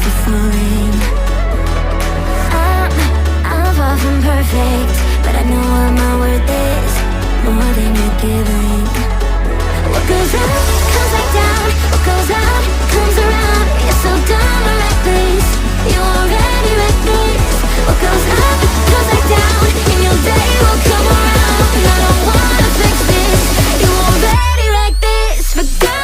for falling. I'm far from perfect, but I know what my worth is, more than you're giving. What goes up comes back down, what goes out comes around. You're so dumb or reckless, you already reckless. What goes up comes back down, and your day will come around. I don't wanna fix this, you already wrecked this for good.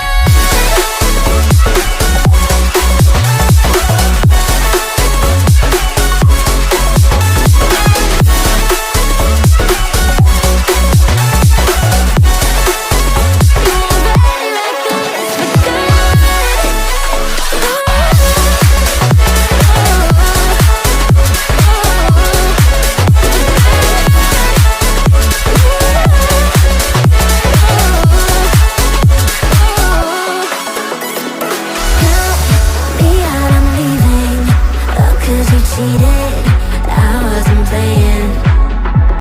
Cheated.